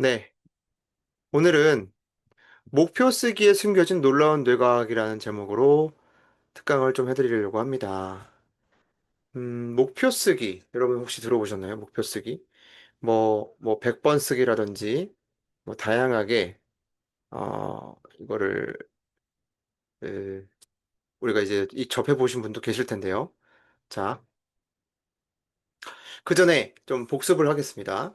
네, 오늘은 목표 쓰기에 숨겨진 놀라운 뇌과학이라는 제목으로 특강을 좀 해드리려고 합니다. 목표 쓰기, 여러분 혹시 들어보셨나요? 목표 쓰기? 100번 쓰기라든지, 다양하게, 이거를, 에, 우리가 이제 접해보신 분도 계실 텐데요. 자, 그 전에 좀 복습을 하겠습니다.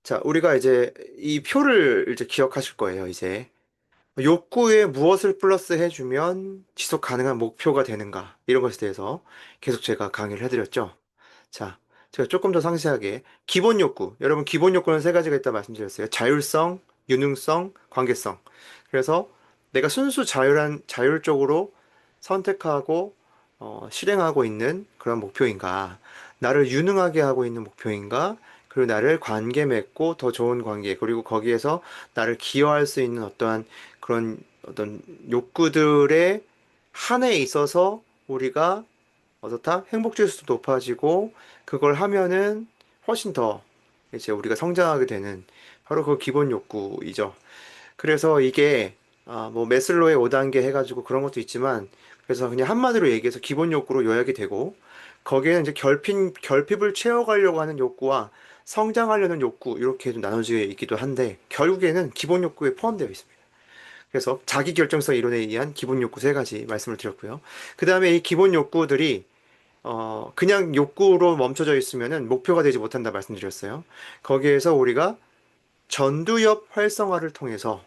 자, 우리가 이제 이 표를 이제 기억하실 거예요, 이제. 욕구에 무엇을 플러스 해주면 지속 가능한 목표가 되는가 이런 것에 대해서 계속 제가 강의를 해드렸죠. 자, 제가 조금 더 상세하게 기본 욕구, 여러분 기본 욕구는 세 가지가 있다 말씀드렸어요. 자율성, 유능성, 관계성. 그래서 내가 순수 자율적으로 선택하고 실행하고 있는 그런 목표인가, 나를 유능하게 하고 있는 목표인가, 그리고 나를 관계 맺고 더 좋은 관계, 그리고 거기에서 나를 기여할 수 있는 어떠한 그런 어떤 욕구들의 한에 있어서 우리가 어떻다? 행복 지수도 높아지고 그걸 하면은 훨씬 더 이제 우리가 성장하게 되는 바로 그 기본 욕구이죠. 그래서 이게 메슬로의 5단계 해가지고 그런 것도 있지만 그래서 그냥 한마디로 얘기해서 기본 욕구로 요약이 되고 거기에는 이제 결핍을 채워가려고 하는 욕구와 성장하려는 욕구 이렇게 좀 나눠져 있기도 한데 결국에는 기본 욕구에 포함되어 있습니다. 그래서 자기결정성 이론에 의한 기본 욕구 세 가지 말씀을 드렸고요. 그 다음에 이 기본 욕구들이 그냥 욕구로 멈춰져 있으면은 목표가 되지 못한다 말씀드렸어요. 거기에서 우리가 전두엽 활성화를 통해서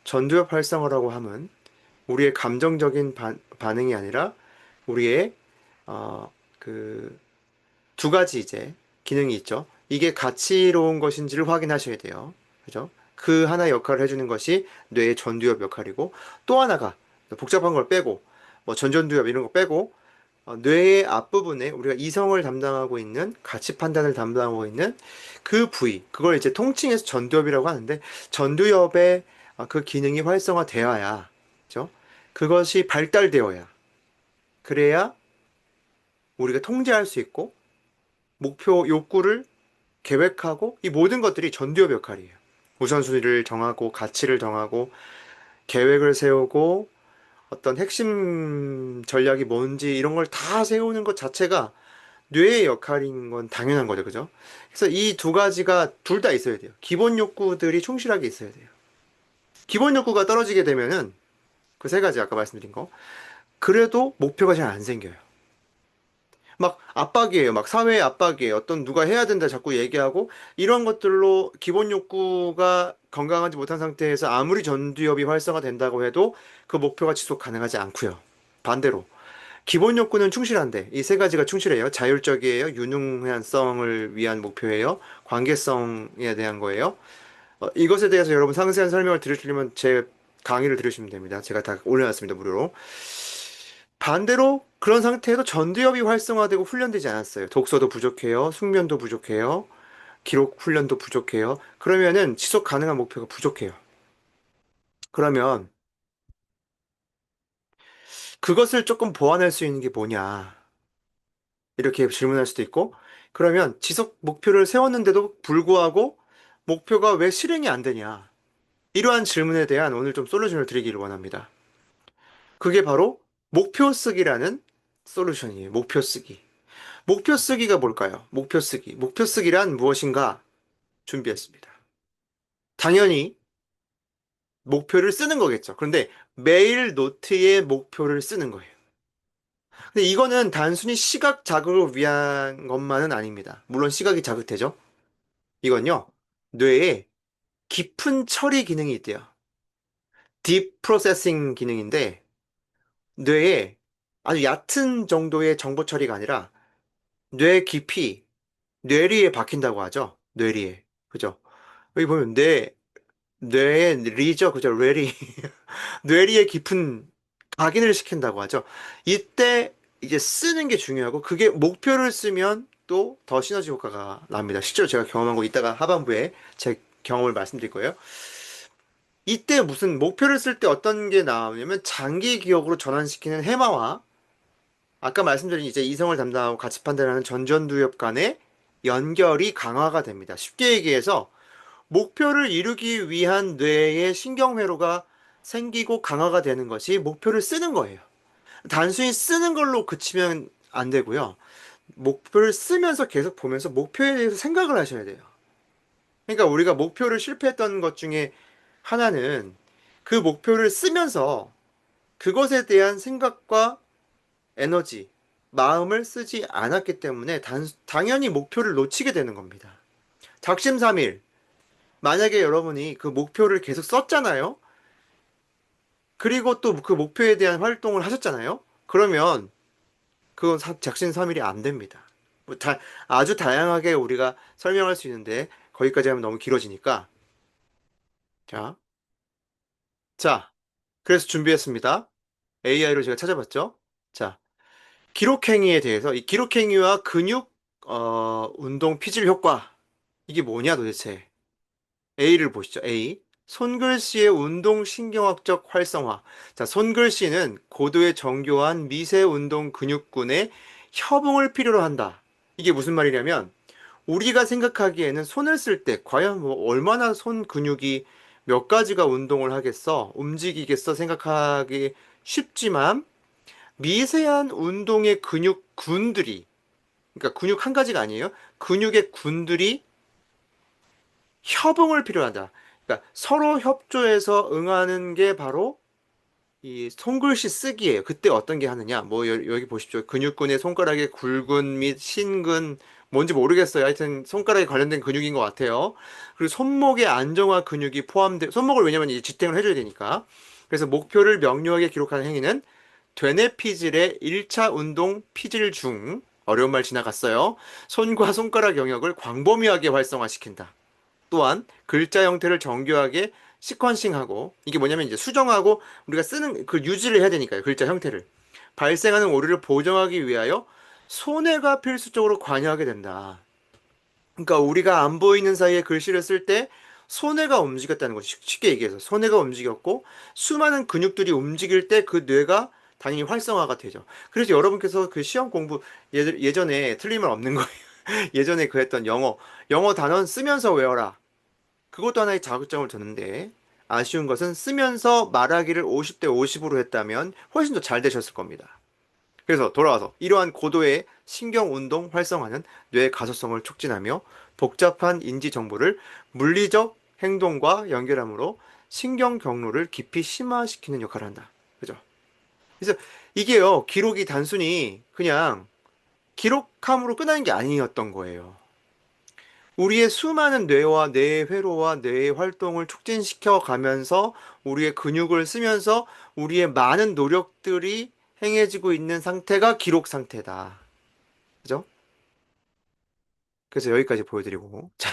전두엽 활성화라고 함은 우리의 감정적인 반응이 아니라 우리의 어, 그 두 가지 이제 기능이 있죠. 이게 가치로운 것인지를 확인하셔야 돼요. 그죠? 그 하나의 역할을 해주는 것이 뇌의 전두엽 역할이고 또 하나가 복잡한 걸 빼고 전전두엽 이런 거 빼고 뇌의 앞부분에 우리가 이성을 담당하고 있는 가치 판단을 담당하고 있는 그 부위 그걸 이제 통칭해서 전두엽이라고 하는데 전두엽의 그 기능이 활성화되어야 그죠? 그것이 발달되어야 그래야 우리가 통제할 수 있고 목표 욕구를 계획하고 이 모든 것들이 전두엽 역할이에요. 우선순위를 정하고 가치를 정하고 계획을 세우고 어떤 핵심 전략이 뭔지 이런 걸 다 세우는 것 자체가 뇌의 역할인 건 당연한 거죠. 그죠? 그래서 이 두 가지가 둘 다 있어야 돼요. 기본 욕구들이 충실하게 있어야 돼요. 기본 욕구가 떨어지게 되면은 그 세 가지 아까 말씀드린 거 그래도 목표가 잘 안 생겨요. 막 압박이에요. 막 사회의 압박이에요. 어떤 누가 해야 된다 자꾸 얘기하고 이런 것들로 기본 욕구가 건강하지 못한 상태에서 아무리 전두엽이 활성화된다고 해도 그 목표가 지속 가능하지 않고요. 반대로 기본 욕구는 충실한데 이 세 가지가 충실해요. 자율적이에요. 유능성을 위한 목표예요. 관계성에 대한 거예요. 이것에 대해서 여러분 상세한 설명을 들으시려면 제 강의를 들으시면 됩니다. 제가 다 올려놨습니다. 무료로. 반대로 그런 상태에도 전두엽이 활성화되고 훈련되지 않았어요. 독서도 부족해요. 숙면도 부족해요. 기록 훈련도 부족해요. 그러면은 지속 가능한 목표가 부족해요. 그러면 그것을 조금 보완할 수 있는 게 뭐냐? 이렇게 질문할 수도 있고, 그러면 지속 목표를 세웠는데도 불구하고 목표가 왜 실행이 안 되냐? 이러한 질문에 대한 오늘 좀 솔루션을 드리기를 원합니다. 그게 바로 목표 쓰기라는 솔루션이에요. 목표 쓰기. 목표 쓰기가 뭘까요? 목표 쓰기. 목표 쓰기란 무엇인가 준비했습니다. 당연히 목표를 쓰는 거겠죠. 그런데 매일 노트에 목표를 쓰는 거예요. 근데 이거는 단순히 시각 자극을 위한 것만은 아닙니다. 물론 시각이 자극되죠. 이건요, 뇌에 깊은 처리 기능이 있대요. 딥 프로세싱 기능인데, 뇌에 아주 얕은 정도의 정보 처리가 아니라, 뇌 깊이, 뇌리에 박힌다고 하죠. 뇌리에. 그죠? 여기 보면 뇌의 리죠. 그죠? 뇌리. 뇌리에 깊은 각인을 시킨다고 하죠. 이때 이제 쓰는 게 중요하고, 그게 목표를 쓰면 또 더 시너지 효과가 납니다. 실제로 제가 경험한 거 이따가 하반부에 제 경험을 말씀드릴 거예요. 이때 무슨 목표를 쓸 때 어떤 게 나오냐면 장기 기억으로 전환시키는 해마와 아까 말씀드린 이제 이성을 담당하고 가치 판단하는 전전두엽 간의 연결이 강화가 됩니다. 쉽게 얘기해서 목표를 이루기 위한 뇌의 신경회로가 생기고 강화가 되는 것이 목표를 쓰는 거예요. 단순히 쓰는 걸로 그치면 안 되고요. 목표를 쓰면서 계속 보면서 목표에 대해서 생각을 하셔야 돼요. 그러니까 우리가 목표를 실패했던 것 중에 하나는 그 목표를 쓰면서 그것에 대한 생각과 에너지, 마음을 쓰지 않았기 때문에 당연히 목표를 놓치게 되는 겁니다. 작심삼일. 만약에 여러분이 그 목표를 계속 썼잖아요? 그리고 또 그 목표에 대한 활동을 하셨잖아요? 그러면 그건 작심삼일이 안 됩니다. 뭐 아주 다양하게 우리가 설명할 수 있는데 거기까지 하면 너무 길어지니까. 자, 자, 그래서 준비했습니다. AI로 제가 찾아봤죠? 자, 기록행위에 대해서 이 기록행위와 근육 운동 피질 효과 이게 뭐냐 도대체? A를 보시죠. A. 손글씨의 운동신경학적 활성화. 자, 손글씨는 고도의 정교한 미세 운동 근육군의 협응을 필요로 한다. 이게 무슨 말이냐면 우리가 생각하기에는 손을 쓸 때 과연 뭐 얼마나 손 근육이 몇 가지가 운동을 하겠어? 움직이겠어? 생각하기 쉽지만 미세한 운동의 근육군들이 그러니까 근육 한 가지가 아니에요. 근육의 군들이 협응을 필요하다. 그러니까 서로 협조해서 응하는 게 바로 이 손글씨 쓰기예요. 그때 어떤 게 하느냐? 뭐 여기 보십시오. 근육근의 손가락의 굴근 및 신근 뭔지 모르겠어요. 하여튼 손가락에 관련된 근육인 것 같아요. 그리고 손목의 안정화 근육이 포함돼 손목을 왜냐면 이 지탱을 해줘야 되니까. 그래서 목표를 명료하게 기록하는 행위는 되뇌 피질의 1차 운동 피질 중 어려운 말 지나갔어요. 손과 손가락 영역을 광범위하게 활성화시킨다. 또한 글자 형태를 정교하게 시퀀싱하고 이게 뭐냐면 이제 수정하고 우리가 쓰는 그 유지를 해야 되니까요. 글자 형태를 발생하는 오류를 보정하기 위하여 손해가 필수적으로 관여하게 된다. 그러니까 우리가 안 보이는 사이에 글씨를 쓸 때 손해가 움직였다는 거죠. 쉽게 얘기해서 손해가 움직였고 수많은 근육들이 움직일 때 그 뇌가 당연히 활성화가 되죠. 그래서 여러분께서 그 시험 공부 예전에 틀린 말 없는 거예요. 예전에 그 했던 영어 단원 쓰면서 외워라. 그것도 하나의 자극점을 줬는데 아쉬운 것은 쓰면서 말하기를 50대 50으로 했다면 훨씬 더 잘 되셨을 겁니다. 그래서 돌아와서 이러한 고도의 신경 운동 활성화는 뇌의 가소성을 촉진하며 복잡한 인지 정보를 물리적 행동과 연결함으로 신경 경로를 깊이 심화시키는 역할을 한다. 그죠? 그래서 이게요, 기록이 단순히 그냥 기록함으로 끝나는 게 아니었던 거예요. 우리의 수많은 뇌와 뇌의 회로와 뇌의 활동을 촉진시켜 가면서 우리의 근육을 쓰면서 우리의 많은 노력들이 행해지고 있는 상태가 기록 상태다. 그죠? 그래서 여기까지 보여드리고. 자,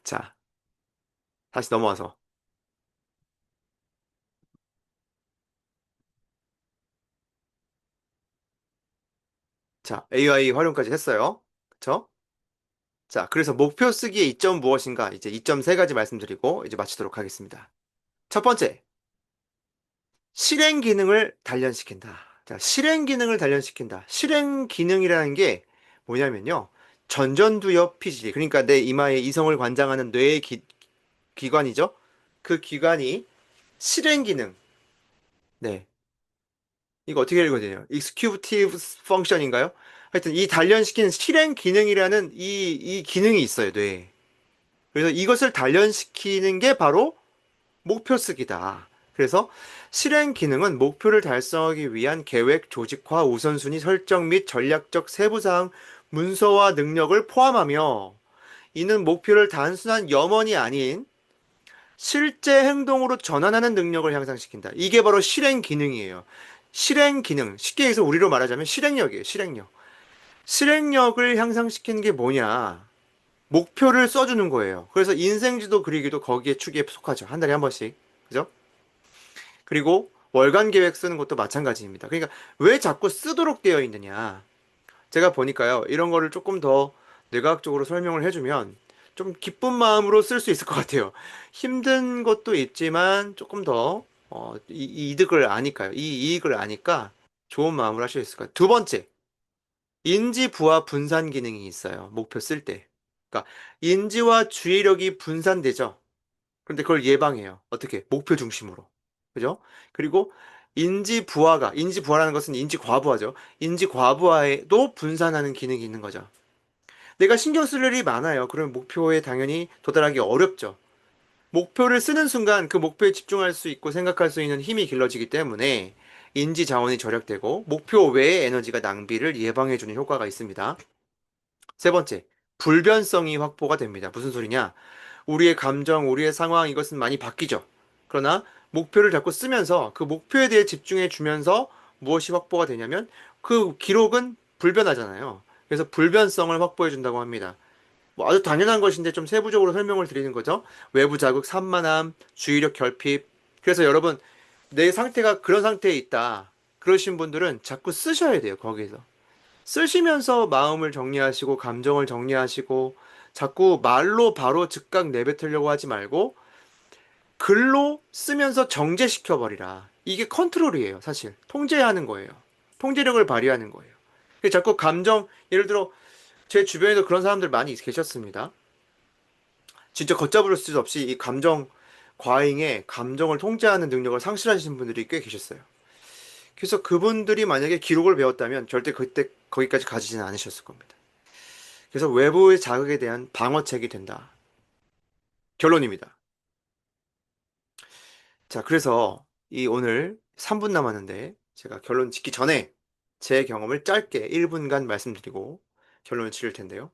자, 다시 넘어와서. 자, AI 활용까지 했어요. 그쵸? 자, 그래서 목표 쓰기의 이점 무엇인가? 이제 이점 세 가지 말씀드리고 이제 마치도록 하겠습니다. 첫 번째, 실행 기능을 단련시킨다. 자, 실행 기능을 단련시킨다. 실행 기능이라는 게 뭐냐면요. 전전두엽 피질, 그러니까 내 이마에 이성을 관장하는 뇌의 기관이죠. 그 기관이 실행 기능. 네. 이거 어떻게 읽어야 되냐? executive function인가요? 하여튼 이 단련시키는 실행 기능이라는 이 기능이 있어요, 뇌에. 그래서 이것을 단련시키는 게 바로 목표 쓰기다. 그래서 실행 기능은 목표를 달성하기 위한 계획, 조직화, 우선순위 설정 및 전략적 세부사항, 문서와 능력을 포함하며 이는 목표를 단순한 염원이 아닌 실제 행동으로 전환하는 능력을 향상시킨다. 이게 바로 실행 기능이에요. 실행 기능. 쉽게 해서 우리로 말하자면 실행력이에요. 실행력. 실행력을 향상시키는 게 뭐냐? 목표를 써주는 거예요. 그래서 인생지도 그리기도 거기에 축에 속하죠. 한 달에 한 번씩. 그죠? 그리고 월간 계획 쓰는 것도 마찬가지입니다. 그러니까 왜 자꾸 쓰도록 되어 있느냐? 제가 보니까요, 이런 거를 조금 더 뇌과학적으로 설명을 해주면 좀 기쁜 마음으로 쓸 수 있을 것 같아요. 힘든 것도 있지만 조금 더 이 이득을 아니까요. 이 이익을 아니까 좋은 마음으로 하실 수 있을 것 같아요. 두 번째, 인지 부하 분산 기능이 있어요. 목표 쓸 때. 그러니까 인지와 주의력이 분산되죠. 그런데 그걸 예방해요. 어떻게? 목표 중심으로. 그죠? 그리고 인지 부하라는 것은 인지 과부하죠. 인지 과부하에도 분산하는 기능이 있는 거죠. 내가 신경 쓸 일이 많아요. 그러면 목표에 당연히 도달하기 어렵죠. 목표를 쓰는 순간 그 목표에 집중할 수 있고 생각할 수 있는 힘이 길러지기 때문에 인지 자원이 절약되고 목표 외의 에너지가 낭비를 예방해주는 효과가 있습니다. 세 번째, 불변성이 확보가 됩니다. 무슨 소리냐? 우리의 감정, 우리의 상황, 이것은 많이 바뀌죠. 그러나 목표를 자꾸 쓰면서 그 목표에 대해 집중해 주면서 무엇이 확보가 되냐면 그 기록은 불변하잖아요. 그래서 불변성을 확보해 준다고 합니다. 뭐 아주 당연한 것인데 좀 세부적으로 설명을 드리는 거죠. 외부 자극 산만함, 주의력 결핍. 그래서 여러분, 내 상태가 그런 상태에 있다. 그러신 분들은 자꾸 쓰셔야 돼요, 거기서. 쓰시면서 마음을 정리하시고, 감정을 정리하시고, 자꾸 말로 바로 즉각 내뱉으려고 하지 말고, 글로 쓰면서 정제시켜버리라. 이게 컨트롤이에요, 사실. 통제하는 거예요. 통제력을 발휘하는 거예요. 자꾸 감정, 예를 들어, 제 주변에도 그런 사람들 많이 계셨습니다. 진짜 걷잡을 수 없이 이 감정 과잉에 감정을 통제하는 능력을 상실하신 분들이 꽤 계셨어요. 그래서 그분들이 만약에 기록을 배웠다면 절대 그때 거기까지 가지지는 않으셨을 겁니다. 그래서 외부의 자극에 대한 방어책이 된다. 결론입니다. 자, 그래서 이 오늘 3분 남았는데 제가 결론 짓기 전에 제 경험을 짧게 1분간 말씀드리고 결론을 지을 텐데요.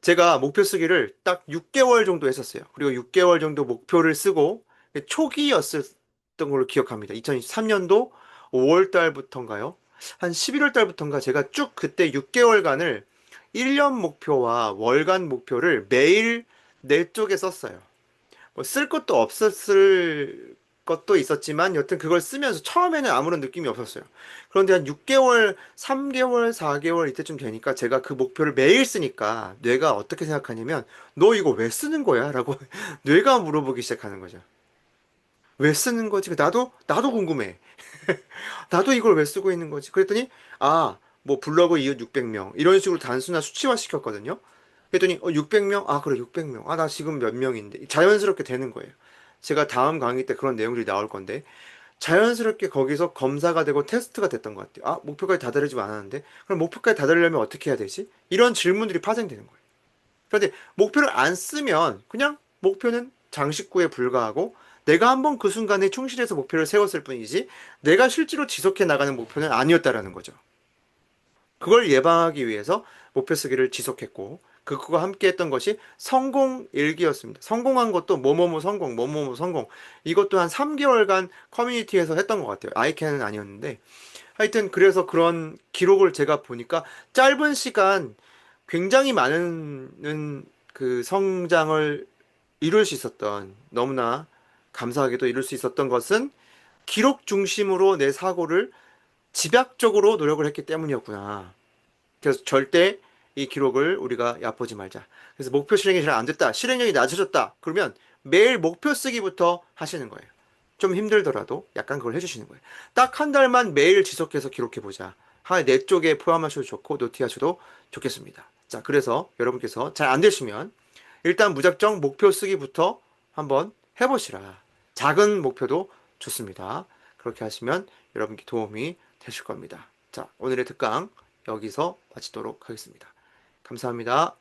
제가 목표 쓰기를 딱 6개월 정도 했었어요. 그리고 6개월 정도 목표를 쓰고 초기였었던 걸로 기억합니다. 2023년도 5월 달부터인가요? 한 11월 달부터인가 제가 쭉 그때 6개월간을 1년 목표와 월간 목표를 매일 내 쪽에 썼어요. 뭐 쓸 것도 없었을 것도 있었지만 여튼 그걸 쓰면서 처음에는 아무런 느낌이 없었어요. 그런데 한 6개월, 3개월, 4개월 이때쯤 되니까 제가 그 목표를 매일 쓰니까 뇌가 어떻게 생각하냐면 너 이거 왜 쓰는 거야? 라고 뇌가 물어보기 시작하는 거죠. 왜 쓰는 거지? 나도 궁금해. 나도 이걸 왜 쓰고 있는 거지? 그랬더니 아, 뭐 블로그 이웃 600명 이런 식으로 단순화 수치화 시켰거든요. 그랬더니 600명? 아, 그래 600명. 아, 나 지금 몇 명인데. 자연스럽게 되는 거예요. 제가 다음 강의 때 그런 내용들이 나올 건데 자연스럽게 거기서 검사가 되고 테스트가 됐던 것 같아요. 아, 목표까지 다다르지 않았는데 그럼 목표까지 다다르려면 어떻게 해야 되지? 이런 질문들이 파생되는 거예요. 그런데 목표를 안 쓰면 그냥 목표는 장식구에 불과하고 내가 한번 그 순간에 충실해서 목표를 세웠을 뿐이지 내가 실제로 지속해 나가는 목표는 아니었다라는 거죠. 그걸 예방하기 위해서 목표 쓰기를 지속했고 그거와 함께 했던 것이 성공 일기였습니다. 성공한 것도 뭐뭐뭐 성공, 뭐뭐뭐 성공. 이것도 한 3개월간 커뮤니티에서 했던 것 같아요. 아이캔은 아니었는데 하여튼 그래서 그런 기록을 제가 보니까 짧은 시간 굉장히 많은 그 성장을 이룰 수 있었던 너무나 감사하게도 이룰 수 있었던 것은 기록 중심으로 내 사고를 집약적으로 노력을 했기 때문이었구나. 그래서 절대 이 기록을 우리가 얕보지 말자. 그래서 목표 실행이 잘 안 됐다. 실행력이 낮아졌다. 그러면 매일 목표 쓰기부터 하시는 거예요. 좀 힘들더라도 약간 그걸 해주시는 거예요. 딱 한 달만 매일 지속해서 기록해보자. 하나 내 쪽에 포함하셔도 좋고 노티하셔도 좋겠습니다. 자, 그래서 여러분께서 잘 안 되시면 일단 무작정 목표 쓰기부터 한번 해보시라. 작은 목표도 좋습니다. 그렇게 하시면 여러분께 도움이 되실 겁니다. 자, 오늘의 특강 여기서 마치도록 하겠습니다. 감사합니다.